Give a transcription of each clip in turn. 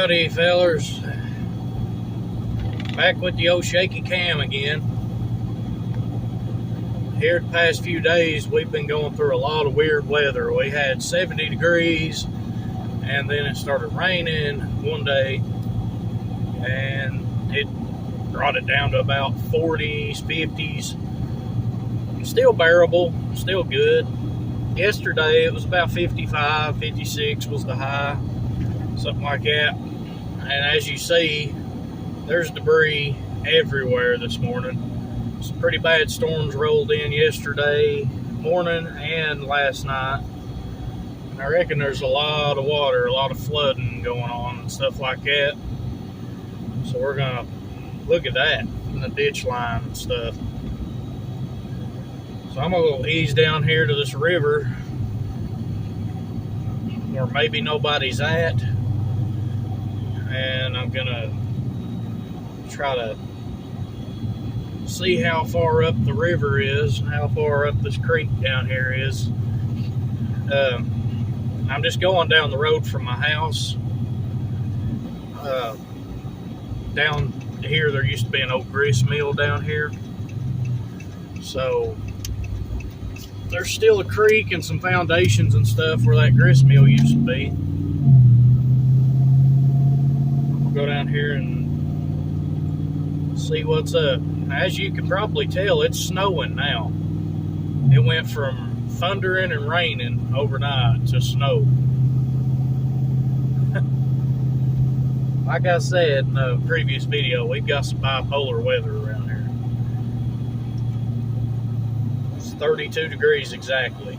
Howdy, fellers. Back with the old shaky cam again. Here the past few days, we've been going through a lot of weird weather. We had 70 degrees, and then it started raining one day, and it brought it down to about 40s, 50s. Still bearable, still good. Yesterday, it was about 55, 56 was the high, something like that. And as you see, there's debris everywhere this morning. Some pretty bad storms rolled in yesterday morning and last night. And I reckon there's a lot of water, a lot of flooding going on and stuff like that. So we're going to look at that in the ditch line and stuff. So I'm going to go ease down here to this river where maybe nobody's at. And I'm going to try to see how far up the river is, how far up this creek down here is. I'm just going down the road from my house. Down here, there used to be an old grist mill down here. So there's still a creek and some foundations and stuff where that grist mill used to be. We'll go down here and see what's up. As you can probably tell, it's snowing now. It went from thundering and raining overnight to snow. Like I said in the previous video, we've got some bipolar weather around here. It's 32 degrees exactly.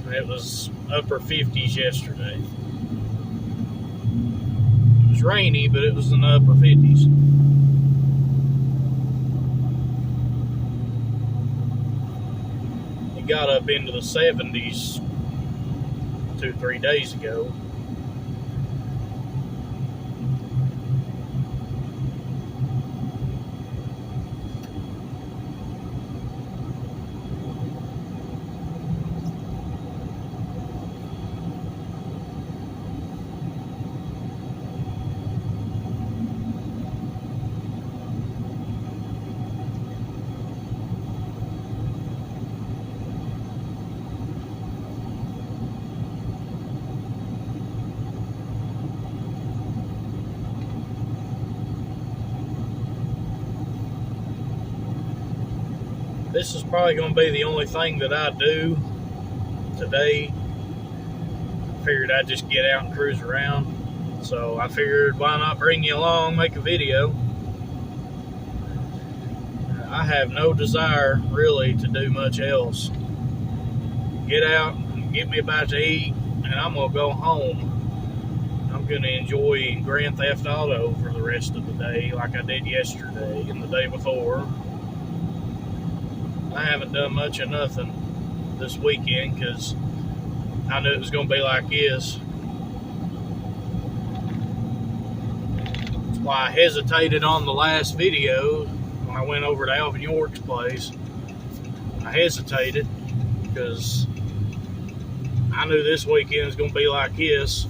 It was upper 50s yesterday. It was rainy, but it was in the upper 50s. It got up into the 70s 2-3 days ago. This is probably going to be the only thing that I do today. I figured I'd just get out and cruise around. So I figured, why not bring you along, make a video. I have no desire really to do much else. Get out and get me a bite to eat, and I'm going to go home. I'm going to enjoy Grand Theft Auto for the rest of the day like I did yesterday and the day before. I haven't done much of nothing this weekend because I knew it was going to be like this. That's why I hesitated on the last video when I went over to Alvin York's place. I hesitated because I knew this weekend was going to be like this.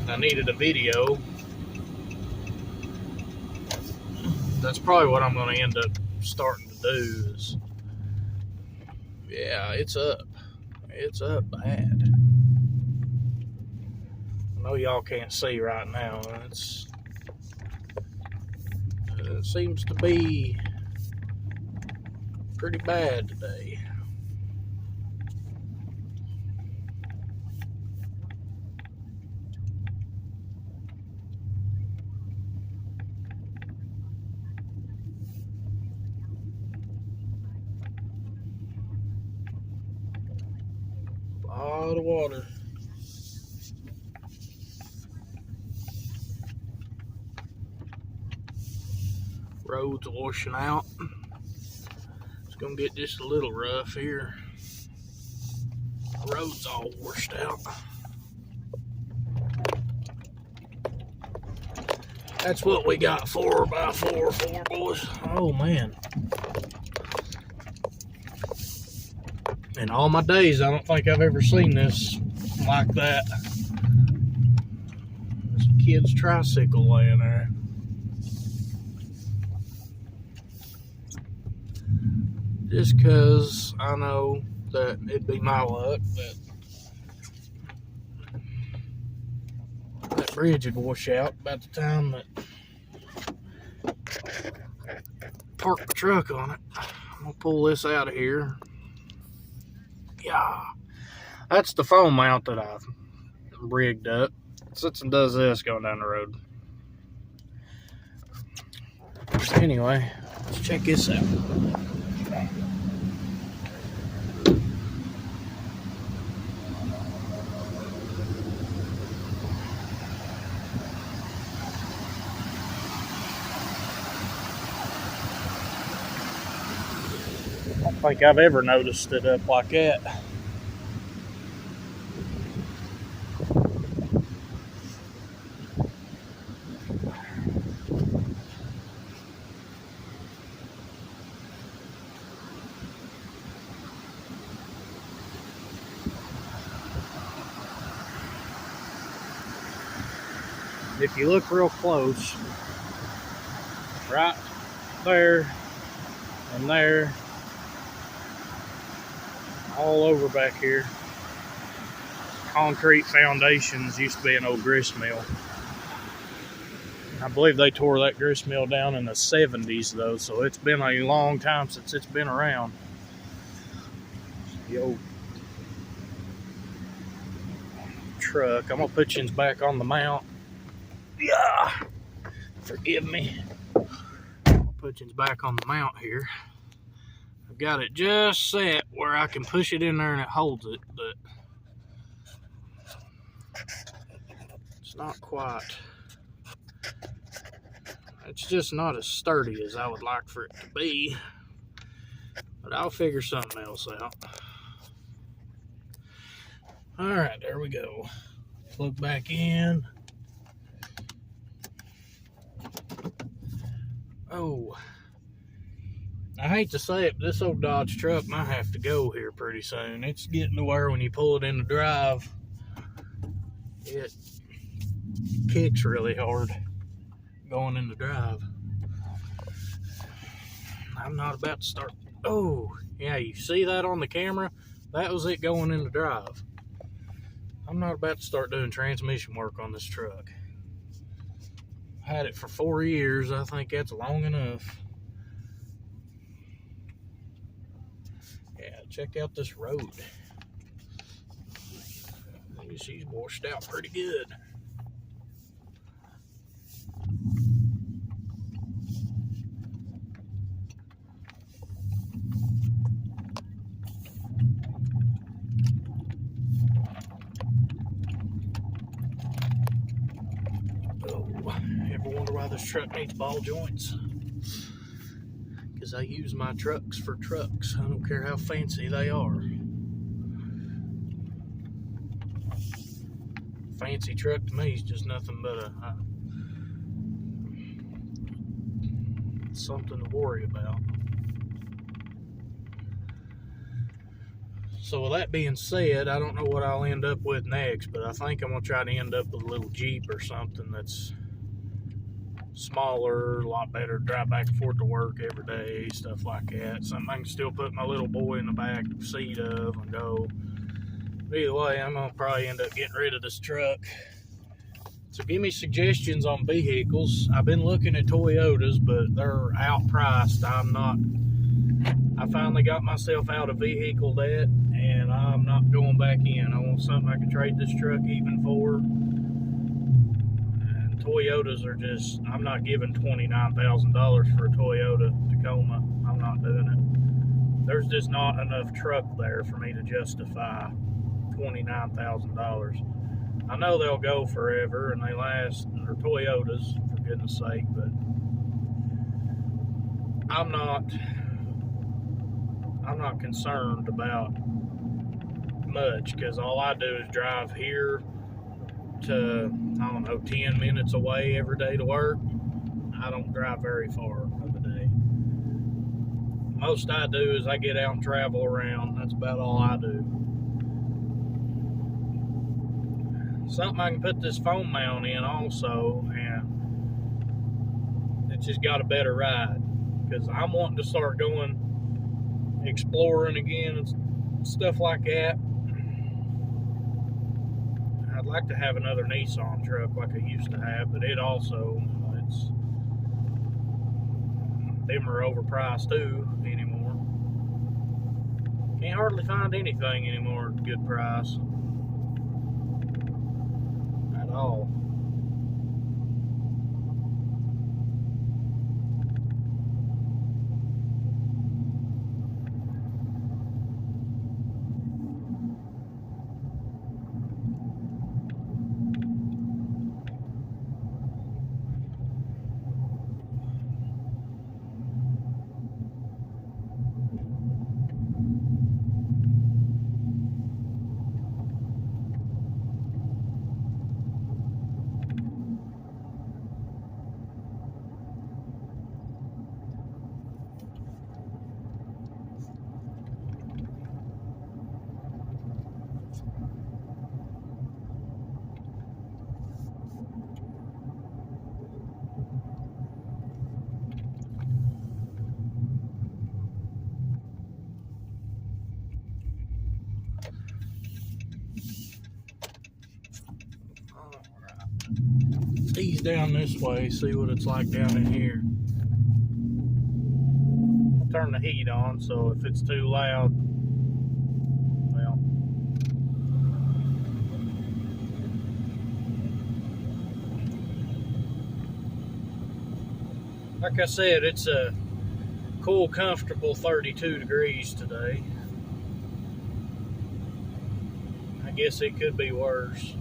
I needed a video. That's probably what I'm going to end up starting to do is, yeah, it's up bad. I know y'all can't see right now. It seems to be pretty bad today. A lot of water. Roads washing out. It's gonna get just a little rough here. The road's all washed out. That's what we got 4x4 boys. Oh man. In all my days, I don't think I've ever seen this like that. There's a kid's tricycle laying there. Just because I know that it'd be my luck that that bridge would wash out about the time that I park the truck on it. I'm gonna pull this out of here. Yeah, that's the phone mount that I've rigged up. Sits and does this going down the road. Anyway, let's check this out. I don't think I've ever noticed it up like that. If you look real close, right there and there, all over back here, concrete foundations. Used to be an old grist mill. I believe they tore that grist mill down in the 70s though, so it's been a long time since it's been around. The old truck. I'm gonna put you back on the mount. Yeah, forgive me. I'll put you back on the mount here. I've got it just set where I can push it in there and it holds it, but it's not quite. It's just not as sturdy as I would like for it to be, but I'll figure something else out. All right, there we go. Plug back in. Oh, I hate to say it, but this old Dodge truck might have to go here pretty soon. It's getting to where when you pull it in the drive, it kicks really hard going in the drive. I'm not about to start. Oh, yeah, you see that on the camera? That was it going in the drive. I'm not about to start doing transmission work on this truck. Had it for 4 years. I think that's long enough. Yeah, check out this road. She's washed out pretty good. Ever wonder why this truck needs ball joints? Because I use my trucks for trucks. I don't care how fancy they are. Fancy truck to me is just nothing but a something to worry about. So with that being said, I don't know what I'll end up with next, but I think I'm going to try to end up with a little Jeep or something that's smaller, a lot better to drive back and forth to work every day, stuff like that. Something I can still put my little boy in the back seat of and go. But either way, I'm going to probably end up getting rid of this truck. So give me suggestions on vehicles. I've been looking at Toyotas, but they're outpriced. I finally got myself out of vehicle debt, and I'm not going back in. I want something I can trade this truck even for. And Toyotas are just, I'm not giving $29,000 for a Toyota Tacoma. I'm not doing it. There's just not enough truck there for me to justify $29,000. I know they'll go forever and they last, and they're Toyotas, for goodness sake, but I'm not concerned about much, because all I do is drive here to, I don't know, 10 minutes away every day to work. I don't drive very far of the day. Most I do is I get out and travel around. That's about all I do. something I can put this foam mount in also, and it's just got a better ride. Because I'm wanting to start going exploring again and stuff like that. I'd like to have another Nissan truck like I used to have, but it also, them are overpriced too anymore. Can't hardly find anything anymore at a good price at all. Ease down this way, see what it's like down in here. I'll turn the heat on, so if it's too loud, well. Like I said, it's a cool, comfortable 32 degrees today. I guess it could be worse.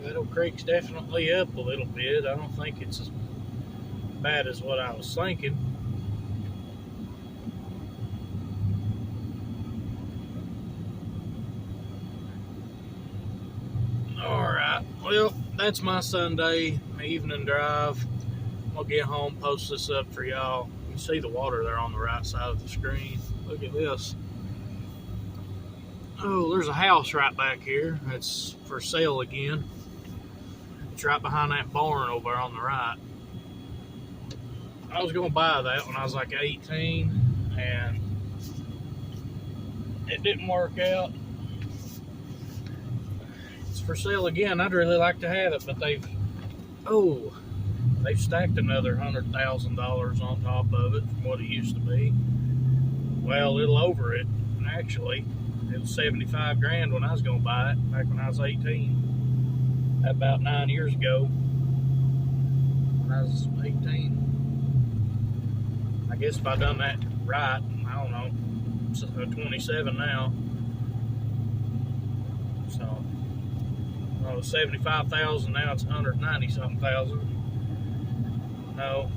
Little Creek's definitely up a little bit. I don't think it's as bad as what I was thinking. Alright, well, that's my Sunday evening drive. I'll get home, post this up for y'all. You can see the water there on the right side of the screen. Look at this. Oh, there's a house right back here that's for sale again. It's right behind that barn over there on the right. I was going to buy that when I was like 18, and it didn't work out. It's for sale again. I'd really like to have it, but they've stacked another $100,000 on top of it from what it used to be. Well, a little over it, actually. It was 75 grand when I was going to buy it, back when I was 18. About 9 years ago, when I was 18. I guess if I done that right, I don't know, it's 27 now. So, well, it was 75,000, now it's 190-something thousand. No,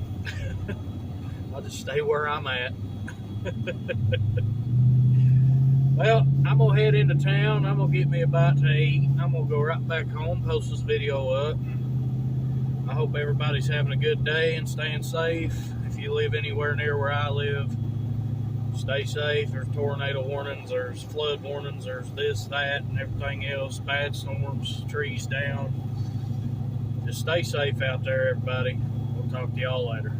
I'll just stay where I'm at. Well, I'm going to head into town. I'm going to get me a bite to eat. I'm going to go right back home, post this video up. I hope everybody's having a good day and staying safe. If you live anywhere near where I live, stay safe. There's tornado warnings, there's flood warnings, there's this, that, and everything else. Bad storms, trees down. Just stay safe out there, everybody. We'll talk to y'all later.